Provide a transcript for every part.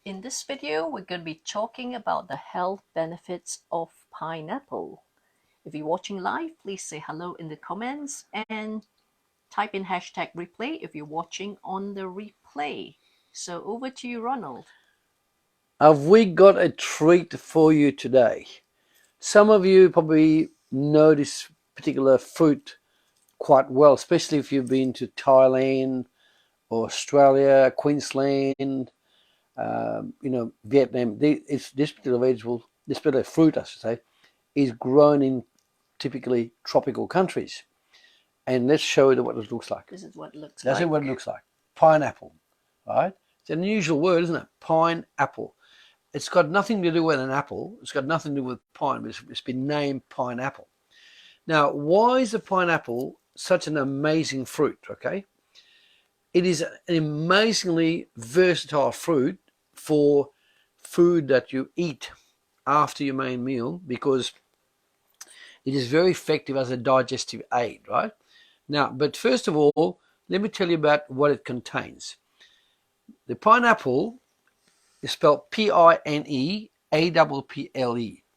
In this video, we're going to be talking about the health benefits of pineapple. If you're watching live, please say hello in the comments and type in hashtag replay if you're watching on the replay. So over to you, Ronald. Have we got a treat for you today? Some of you probably know this particular fruit quite well, especially if you've been to Thailand or Australia, Queensland, Vietnam. This particular vegetable, this particular fruit, I should say, is grown in typically tropical countries. And let's show you what it looks like. This is what it looks That's like. what it looks like. Pineapple, right? It's an unusual word, isn't it? Pineapple. It's got nothing to do with an apple. It's got nothing to do with pine, but it's been named pineapple. Now, why is the pineapple such an amazing fruit? Okay, it is an amazingly versatile fruit for food that you eat after your main meal because it is very effective as a digestive aid, right? Now, but first of all, let me tell you about what it contains. The pineapple is spelled Pineapple.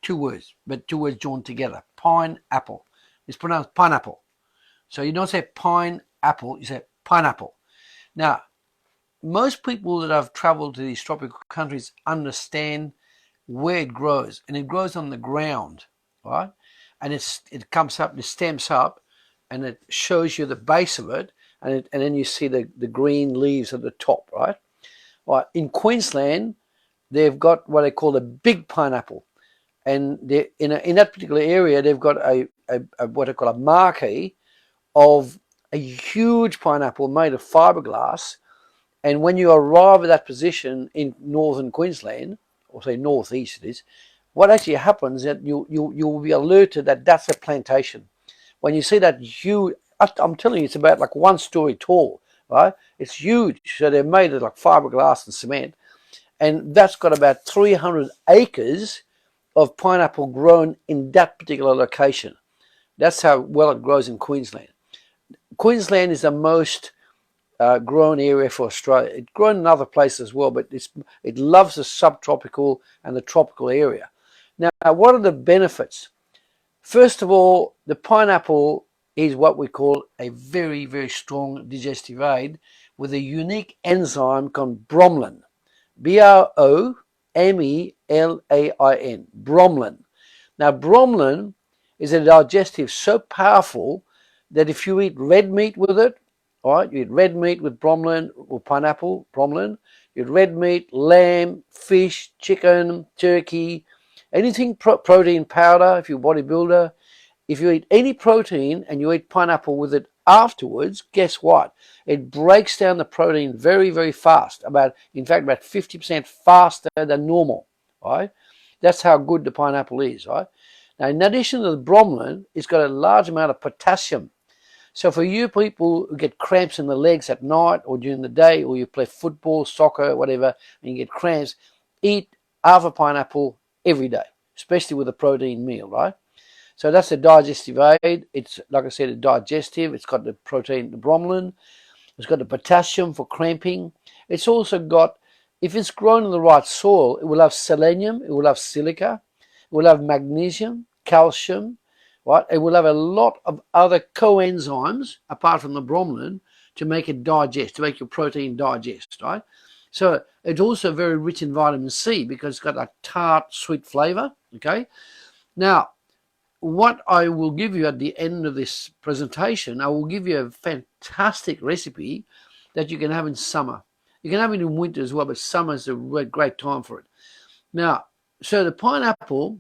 Two words, but two words joined together. Pineapple. It's pronounced pineapple. So you don't say pineapple, you say pineapple. Now, most people that have traveled to these tropical countries understand where it grows, and it grows on the ground, right? And it comes up, it stems up, and it shows you the base of it, and then you see the green leaves at the top, right? Right. In Queensland, they've got what they call the big pineapple, and in that particular area, they've got a what they call a marquee of a huge pineapple made of fiberglass. And when you arrive at that position in northern Queensland, or say northeast it is, what actually happens is that you'll be alerted that that's a plantation. When you see that huge, I'm telling you, it's about like 1 story tall, right? It's huge. So they're made of like fiberglass and cement. And that's got about 300 acres of pineapple grown in that particular location. That's how well it grows in Queensland. Queensland is the most grown area for Australia. It's grown in other places as well, but it loves the subtropical and the tropical area. Now, what are the benefits? First of all, the pineapple is what we call a very, very strong digestive aid with a unique enzyme called bromelain. Bromelain. Bromelain. Now, bromelain is a digestive so powerful that if you eat red meat with it, all right, you eat red meat with bromelain or pineapple, bromelain, you eat red meat, lamb, fish, chicken, turkey, anything protein powder, if you're a bodybuilder, if you eat any protein and you eat pineapple with it afterwards, guess what? It breaks down the protein very, very fast. In fact, about 50% faster than normal, right? That's how good the pineapple is, right? Now, in addition to the bromelain, it's got a large amount of potassium. So for you people who get cramps in the legs at night or during the day, or you play football, soccer, whatever, and you get cramps, eat half a pineapple every day, especially with a protein meal, right? So that's a digestive aid. It's, like I said, a digestive. It's got the protein, the bromelain. It's got the potassium for cramping. It's also got, if it's grown in the right soil, it will have selenium, it will have silica, it will have magnesium, calcium, right? It will have a lot of other coenzymes apart from the bromelain to make it digest, to make your protein digest, right? So it's also very rich in vitamin C because it's got a tart, sweet flavor, okay? Now, what I will give you at the end of this presentation, I will give you a fantastic recipe that you can have in summer. You can have it in winter as well, but summer is a great time for it. Now, so the pineapple,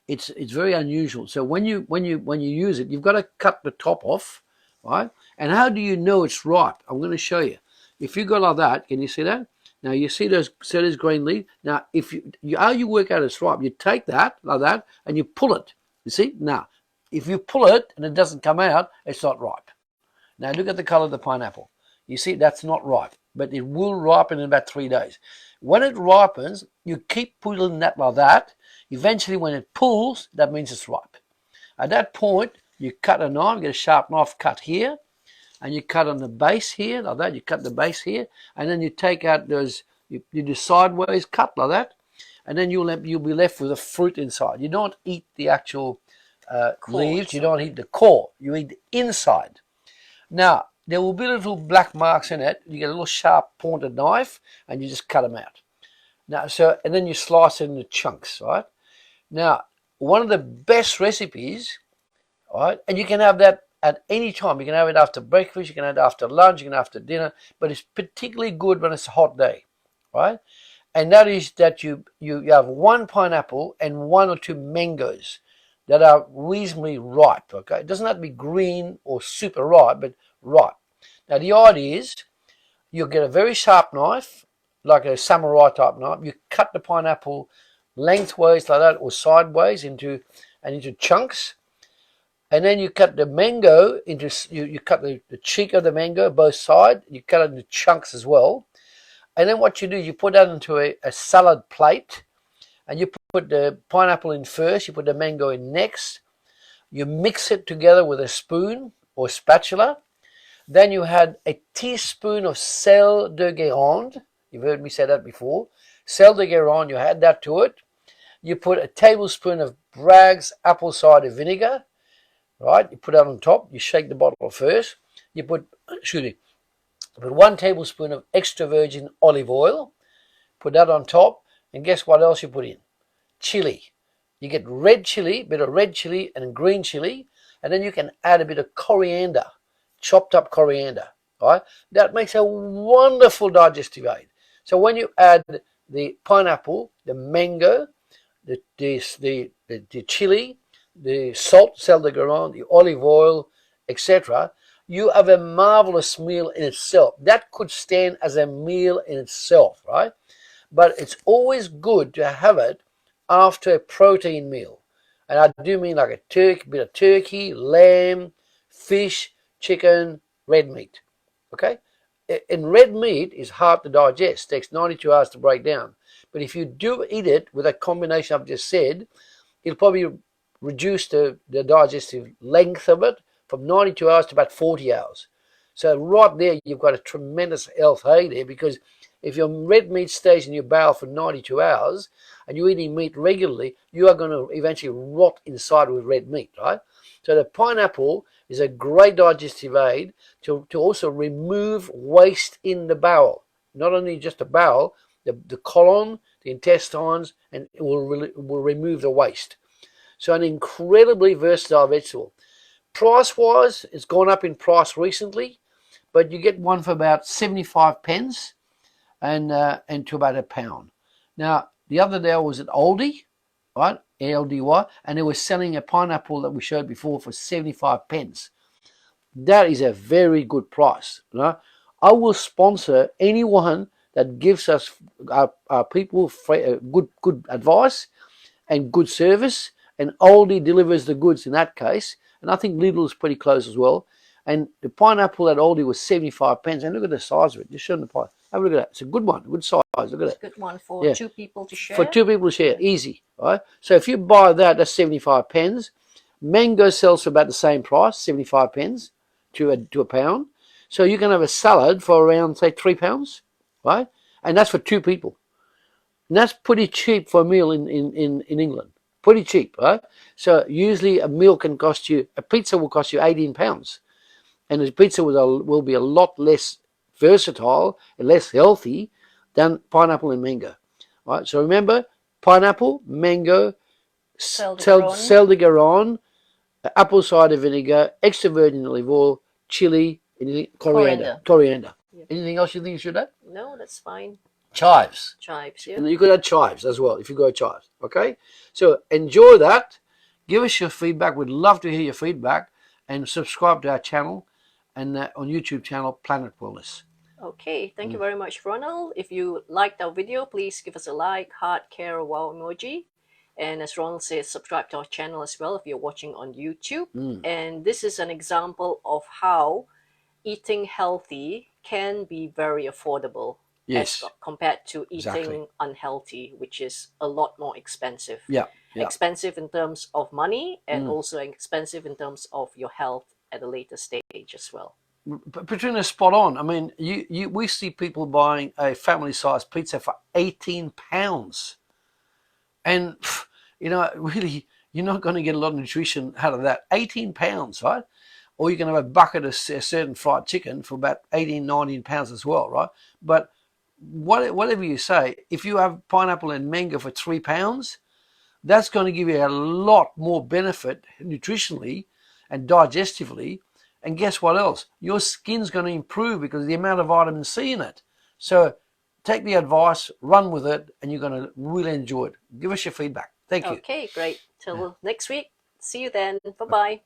it's very unusual. So when you use it, you've got to cut the top off, right? And how do you know it's ripe? I'm going to show you. If you go like that, can you see that? Now you see those green leaves. Now, if how you work out it's ripe, you take that like that and you pull it. You see? Now, if you pull it and it doesn't come out, it's not ripe. Now look at the color of the pineapple. You see, that's not ripe, but it will ripen in about 3 days. When it ripens, you keep pulling that like that. Eventually, when it pulls, that means it's ripe. At that point, you cut a knife, get a sharp knife, cut here, and you cut on the base here, like that. You cut the base here, and then you take out those You do sideways cut like that, and then you'll be left with the fruit inside. You don't eat the actual leaves. You don't eat the core. You eat the inside. Now, there will be little black marks in it. You get a little sharp pointed knife, and you just cut them out. Now, and then you slice it into chunks, right? Now, one of the best recipes, right, and you can have that at any time. You can have it after breakfast, you can have it after lunch, you can have it after dinner, but it's particularly good when it's a hot day, right? And that is that you have one pineapple and one or two mangoes that are reasonably ripe, okay? It doesn't have to be green or super ripe, but ripe. Now, the idea is you'll get a very sharp knife, like a samurai type knife. You cut the pineapple lengthways like that or sideways into chunks. And then you cut the mango into, you cut the cheek of the mango, both sides. You cut it into chunks as well. And then what you do, you put that into a salad plate. And you put the pineapple in first. You put the mango in next. You mix it together with a spoon or spatula. Then you had a teaspoon of sel de Guérande. You've heard me say that before. Sel de Guérande, you add that to it. You put a tablespoon of Bragg's apple cider vinegar, right? You put that on top. You shake the bottle first. You put 1 tablespoon of extra virgin olive oil. Put that on top. And guess what else you put in? Chili. You get red chili, a bit of red chili and green chili. And then you can add a bit of coriander, chopped up coriander, right? That makes a wonderful digestive aid. So when you add the pineapple, the mango, the chili, the salt, sel de Guérande, the olive oil, etc., you have a marvelous meal in itself. That could stand as a meal in itself, right? But it's always good to have it after a protein meal. And I do mean like a bit of turkey, lamb, fish, chicken, red meat. Okay? And red meat is hard to digest. It takes 92 hours to break down. But if you do eat it with a combination I've just said, it'll probably reduce the digestive length of it from 92 hours to about 40 hours. So right there, you've got a tremendous health aid there, because if your red meat stays in your bowel for 92 hours and you're eating meat regularly, you are going to eventually rot inside with red meat, right? So the pineapple is a great digestive aid to also remove waste in the bowel. Not only just the bowel, the colon, the intestines, and it will remove the waste. So an incredibly versatile vegetable. Price-wise, it's gone up in price recently, but you get one for about 75 pence and to about £1. Now, the other day I was at Aldi, right, ALDY, and they were selling a pineapple that we showed before for 75 pence. That is a very good price. You know? I will sponsor anyone that gives us our people good advice and good service, and Aldi delivers the goods in that case, and I think Lidl is pretty close as well. And the pineapple at Aldi was 75 pence, and look at the size of it. Just show them the pie. Have a look at that. It's a good one, good size. Look at It's it. a good one for 2 people to share. For 2 people to share, easy, right? So if you buy that, that's 75 pence. Mango sells for about the same price, 75 pence to a pound. So you can have a salad for around, say, £3, right? And that's for 2 people. And that's pretty cheap for a meal in England. Pretty cheap, right? So usually a pizza will cost you £18. And the pizza will be a lot less versatile and less healthy than pineapple and mango. Right? So remember, pineapple, mango, sel de Guérande, apple cider vinegar, extra virgin olive oil, chili, coriander. Yep. Anything else you think you should add? No, that's fine. Chives. Chives, yeah. And you could add chives as well if you go chives. Okay? So enjoy that. Give us your feedback. We'd love to hear your feedback. And subscribe to our channel and on YouTube channel, Planet Wellness. Okay, thank you very much, Ronald. If you liked our video, please give us a like, heart, care, or wow emoji. And as Ronald said, subscribe to our channel as well if you're watching on YouTube. And this is an example of how eating healthy can be very affordable. Yes. As compared to eating unhealthy, which is a lot more expensive. Yeah. Expensive in terms of money and also expensive in terms of your health at a later stage as well. Patrina's spot on. I mean, we see people buying a family-sized pizza for £18. And, really, you're not going to get a lot of nutrition out of that. £18, right? Or you can have a bucket of certain fried chicken for about 18, 19 pounds as well, right? But whatever you say, if you have pineapple and mango for £3, that's going to give you a lot more benefit nutritionally and digestively. And guess what else? Your skin's going to improve because of the amount of vitamin C in it. So take the advice, run with it, and you're going to really enjoy it. Give us your feedback. Thank you. Okay, great. Till next week. See you then. Bye-bye.